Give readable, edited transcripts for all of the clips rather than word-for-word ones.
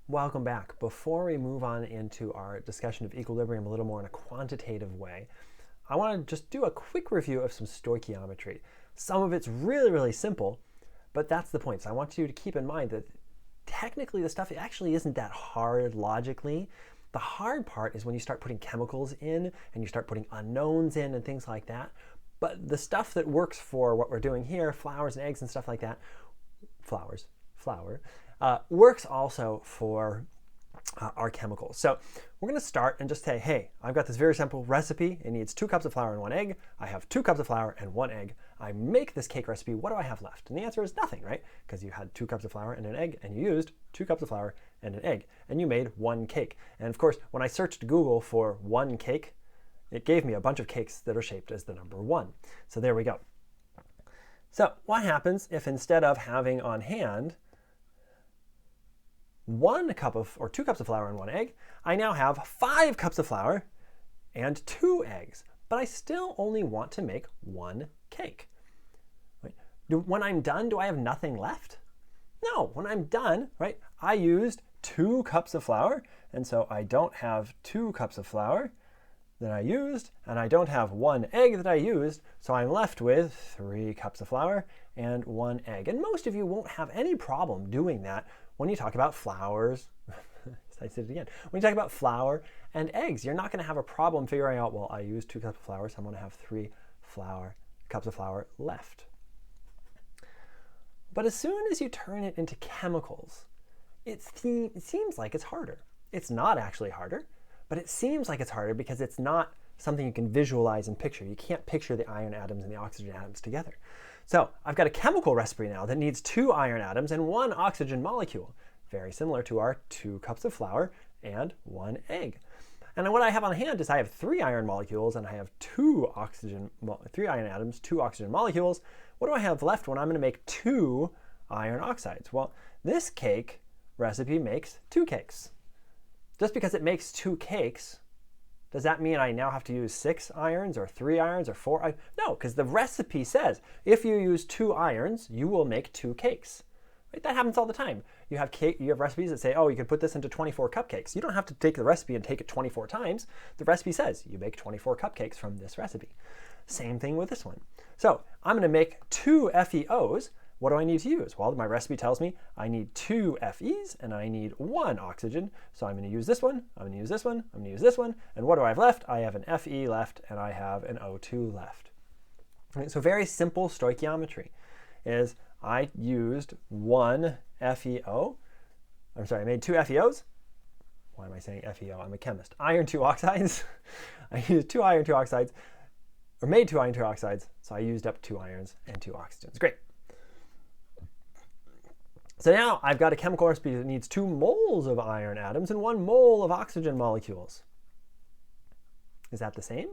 Welcome back. Before we move on into our discussion of equilibrium a little more in a quantitative way, I want to just do a quick review of some stoichiometry. Some of it's really, really simple, but that's the point. So I want you to keep in mind that technically the stuff actually isn't that hard logically. The hard part is when you start putting chemicals in and you start putting unknowns in and things like that. But the stuff that works for what we're doing here, flowers and eggs and stuff like that, flour, works also for our chemicals. So we're going to start and just say, hey, I've got this very simple recipe. It needs 2 cups of flour and 1 egg. I have 2 cups of flour and 1 egg. I make this cake recipe. What do I have left? And the answer is nothing, right? Because you had 2 cups of flour and an egg, and you used 2 cups of flour and an egg, and you made 1 cake. And of course, when I searched Google for 1 cake, it gave me a bunch of cakes that are shaped as the number 1. So there we go. So what happens if instead of having on hand 2 cups of flour and 1 egg, I now have 5 cups of flour and 2 eggs, but I still only want to make 1 cake. Right? When I'm done, do I have nothing left? No, when I'm done, right, I used 2 cups of flour, and so I don't have 2 cups of flour that I used, and I don't have 1 egg that I used, so I'm left with 3 cups of flour and 1 egg. And most of you won't have any problem doing that when you talk about flours. I said it again. When you talk about flour and eggs, you're not going to have a problem figuring out, well, I used 2 cups of flour, so I'm going to have 3 cups of flour left. But as soon as you turn it into chemicals, it seems like it's harder. It's not actually harder, but it seems like it's harder because it's not something you can visualize and picture. You can't picture the iron atoms and the oxygen atoms together. So I've got a chemical recipe now that needs 2 iron atoms and 1 oxygen molecule, very similar to our 2 cups of flour and 1 egg. And what I have on hand is I have 3 iron molecules and I have 3 iron atoms, 2 oxygen molecules. What do I have left when I'm going to make 2 iron oxides? Well, this cake recipe makes 2 cakes. Just because it makes 2 cakes, does that mean I now have to use 6 irons or 3 irons or 4 irons? No, because the recipe says if you use 2 irons, you will make 2 cakes. Right? That happens all the time. You have recipes that say, oh, you can put this into 24 cupcakes. You don't have to take the recipe and take it 24 times. The recipe says you make 24 cupcakes from this recipe. Same thing with this one. So I'm going to make 2 FeOs. What do I need to use? Well, my recipe tells me I need 2 Fe's and I need 1 oxygen. So I'm going to use this one, I'm going to use this one, I'm going to use this one. And what do I have left? I have an Fe left and I have an O2 left. Right, so very simple stoichiometry is I used 1 FeO. I'm sorry, I made 2 FeOs. Why am I saying FeO? I'm a chemist. Iron 2 oxides. I used 2 iron 2 oxides, or made 2 iron 2 oxides. So I used up 2 irons and 2 oxygens. Great. So now I've got a chemical recipe that needs 2 moles of iron atoms and 1 mole of oxygen molecules. Is that the same?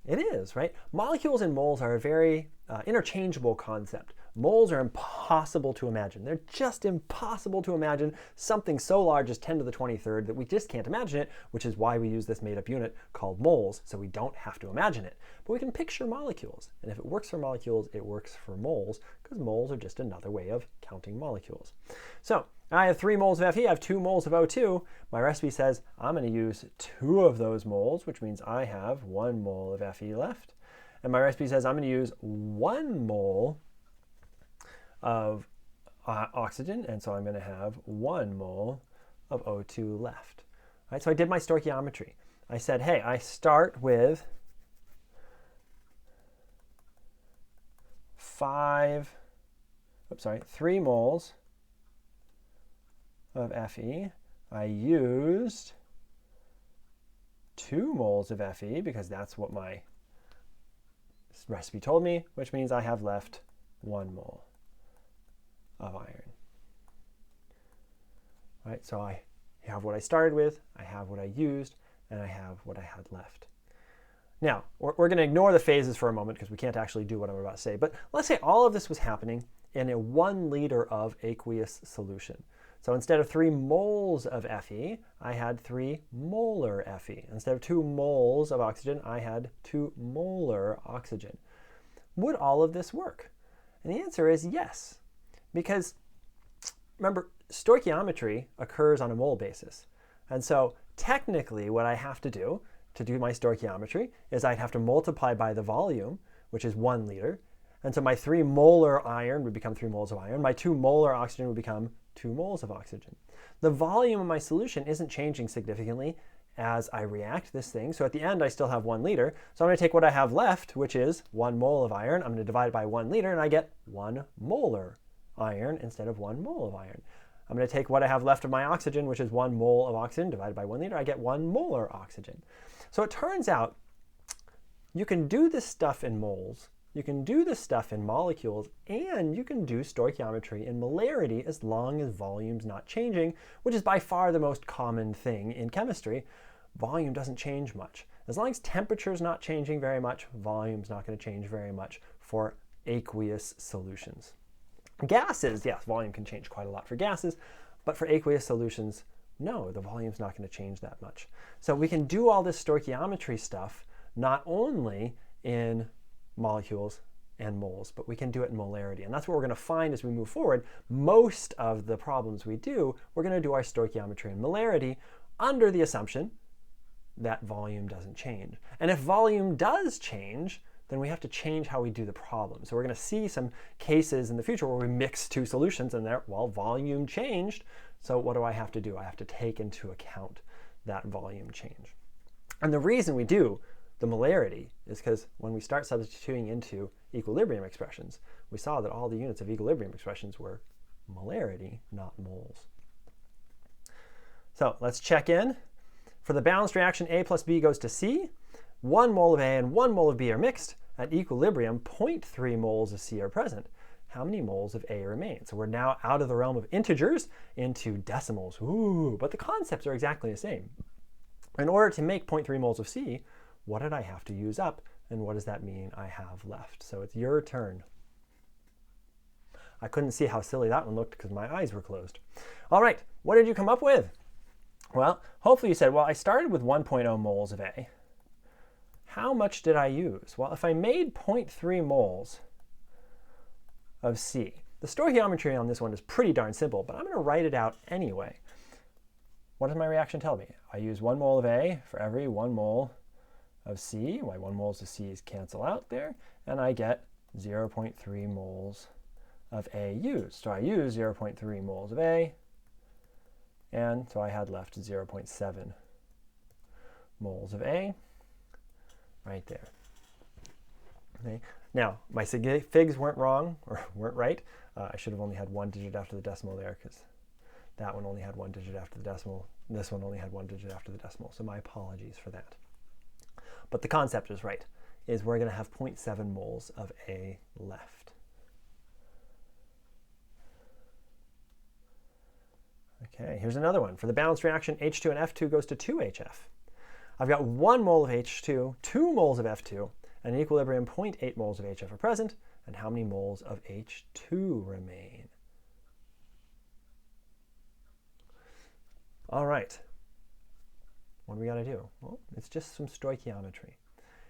It is, right? Molecules and moles are a very interchangeable concept. Moles are impossible to imagine. They're just impossible to imagine something so large as 10 to the 23rd that we just can't imagine it, which is why we use this made-up unit called moles, so we don't have to imagine it. But we can picture molecules, and if it works for molecules, it works for moles, because moles are just another way of counting molecules. So I have 3 moles of Fe, I have 2 moles of O2. My recipe says I'm going to use 2 of those moles, which means I have 1 mole of Fe left. And my recipe says I'm going to use 1 mole of oxygen, and so I'm going to have 1 mole of O2 left. All right, so I did my stoichiometry. I said, hey, I start with 3 moles of Fe. I used 2 moles of Fe because that's what my recipe told me, which means I have left 1 mole of iron. All right, so I have what I started with, I have what I used, and I have what I had left. Now, we're going to ignore the phases for a moment because we can't actually do what I'm about to say, but let's say all of this was happening in a 1 liter of aqueous solution. So instead of 3 moles of Fe, I had 3 molar Fe. Instead of 2 moles of oxygen, I had 2 molar oxygen. Would all of this work? And the answer is yes. Because remember, stoichiometry occurs on a mole basis. And so technically what I have to do my stoichiometry is I'd have to multiply by the volume, which is 1 liter. And so my 3 molar iron would become 3 moles of iron. My 2 molar oxygen would become 2 moles of oxygen. The volume of my solution isn't changing significantly as I react this thing. So at the end, I still have 1 liter. So I'm going to take what I have left, which is 1 mole of iron. I'm going to divide it by 1 liter, and I get 1 molar iron instead of 1 mole of iron. I'm going to take what I have left of my oxygen, which is 1 mole of oxygen, divided by 1 liter. I get 1 molar oxygen. So it turns out you can do this stuff in moles, you can do this stuff in molecules, and you can do stoichiometry in molarity as long as volume's not changing, which is by far the most common thing in chemistry. Volume doesn't change much. As long as temperature's not changing very much, volume's not going to change very much for aqueous solutions. Gases, yes, volume can change quite a lot for gases, but for aqueous solutions, no, the volume's not going to change that much. So we can do all this stoichiometry stuff not only in molecules and moles, but we can do it in molarity. And that's what we're going to find as we move forward. Most of the problems we do, we're going to do our stoichiometry in molarity under the assumption that volume doesn't change. And if volume does change, then we have to change how we do the problem. So we're going to see some cases in the future where we mix 2 solutions and there, well, volume changed. So what do I have to do? I have to take into account that volume change. And the reason we do the molarity is because when we start substituting into equilibrium expressions, we saw that all the units of equilibrium expressions were molarity, not moles. So let's check in. For the balanced reaction, A plus B goes to C. 1 mole of A and 1 mole of B are mixed. At equilibrium, 0.3 moles of C are present. How many moles of A remain? So we're now out of the realm of integers into decimals. Ooh, but the concepts are exactly the same. In order to make 0.3 moles of C, what did I have to use up? And what does that mean I have left? So it's your turn. I couldn't see how silly that one looked because my eyes were closed. All right, what did you come up with? Well, hopefully you said, well, I started with 1.0 moles of A. How much did I use? Well, if I made 0.3 moles of C, the stoichiometry on this one is pretty darn simple, but I'm going to write it out anyway. What does my reaction tell me? I use 1 mole of A for every 1 mole of C. My 1 moles of C's cancel out there, and I get 0.3 moles of A used. So I used 0.3 moles of A, and so I had left 0.7 moles of A right there. Okay. Now, my figs weren't wrong, or weren't right. I should have only had 1 digit after the decimal there, because that one only had 1 digit after the decimal. This one only had 1 digit after the decimal, so my apologies for that. But the concept is right, is we're going to have 0.7 moles of A left. Okay, here's another one. For the balanced reaction, H2 and F2 goes to 2HF. I've got 1 mole of H2, 2 moles of F2, and in equilibrium, 0.8 moles of HF are present. And how many moles of H2 remain? All right. What do we got to do? Well, it's just some stoichiometry.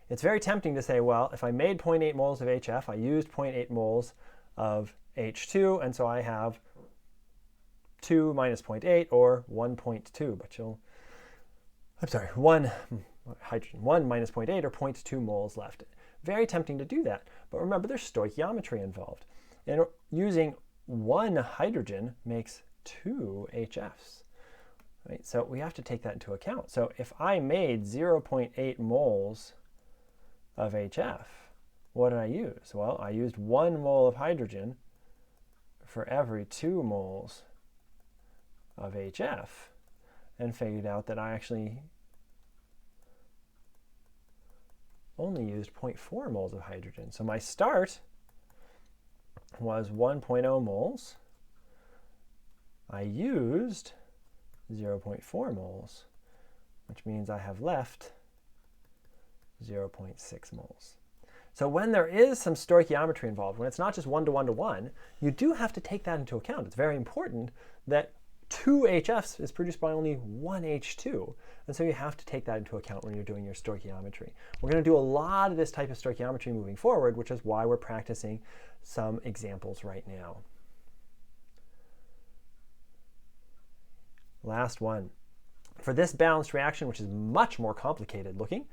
It's very tempting to say, well, if I made 0.8 moles of HF, I used 0.8 moles of H2, and so I have 2 minus 0.8, or 1.2, but one hydrogen, 1 minus 0.8, or 0.2 moles left. Very tempting to do that, but remember there's stoichiometry involved. And using 1 hydrogen makes 2 HFs. Right? So we have to take that into account. So if I made 0.8 moles of HF, what did I use? Well, I used 1 mole of hydrogen for every 2 moles of HF, and figured out that I actually only used 0.4 moles of hydrogen. So my start was 1.0 moles. I used 0.4 moles, which means I have left 0.6 moles. So when there is some stoichiometry involved, when it's not just 1 to 1 to 1, you do have to take that into account. It's very important that 2 HFs is produced by only 1 H2. And so you have to take that into account when you're doing your stoichiometry. We're going to do a lot of this type of stoichiometry moving forward, which is why we're practicing some examples right now. last one. For this balanced reaction, which is much more complicated looking,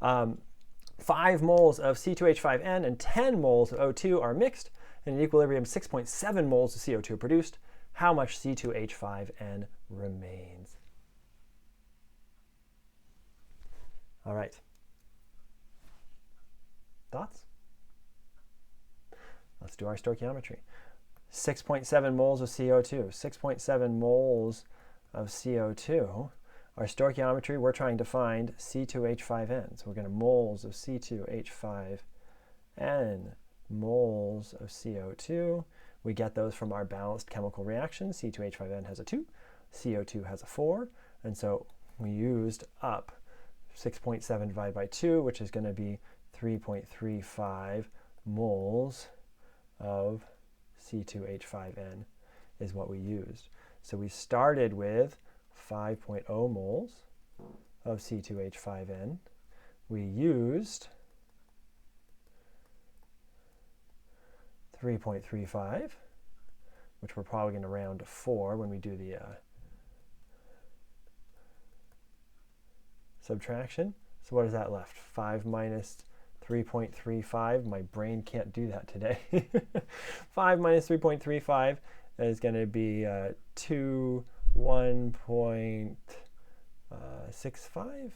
5 moles of C2H5N and 10 moles of O2 are mixed, and in equilibrium 6.7 moles of CO2 are produced. How much C2H5N remains? All right. Thoughts? Let's do our stoichiometry. 6.7 moles of CO2. 6.7 moles of CO2. Our stoichiometry, we're trying to find C2H5N. So we're going to moles of C2H5N, moles of CO2. We get those from our balanced chemical reaction. C2H5N has a 2, CO2 has a 4, and so we used up 6.7 divided by 2, which is going to be 3.35 moles of C2H5N is what we used. So we started with 5.0 moles of C2H5N. We used 3.35, which we're probably going to round to 4 when we do the subtraction. So what is that left? 5 minus 3.35. My brain can't do that today. 5 minus 3.35 is going to be 1.65,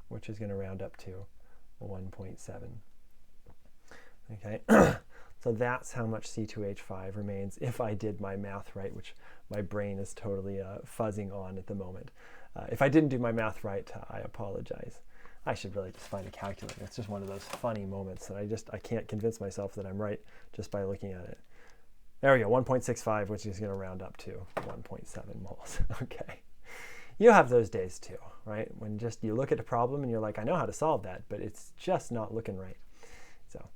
which is going to round up to 1.7. Okay, so that's how much C2H5 remains if I did my math right, which my brain is totally fuzzing on at the moment. If I didn't do my math right, I apologize. I should really just find a calculator. It's just one of those funny moments that I can't convince myself that I'm right just by looking at it. There we go, 1.65, which is going to round up to 1.7 moles. Okay. You have those days too, right? When just you look at a problem and you're like, I know how to solve that, but it's just not looking right. So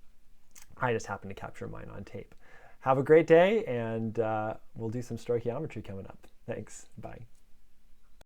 I just happened to capture mine on tape. Have a great day, and we'll do some stoichiometry coming up. Thanks. Bye.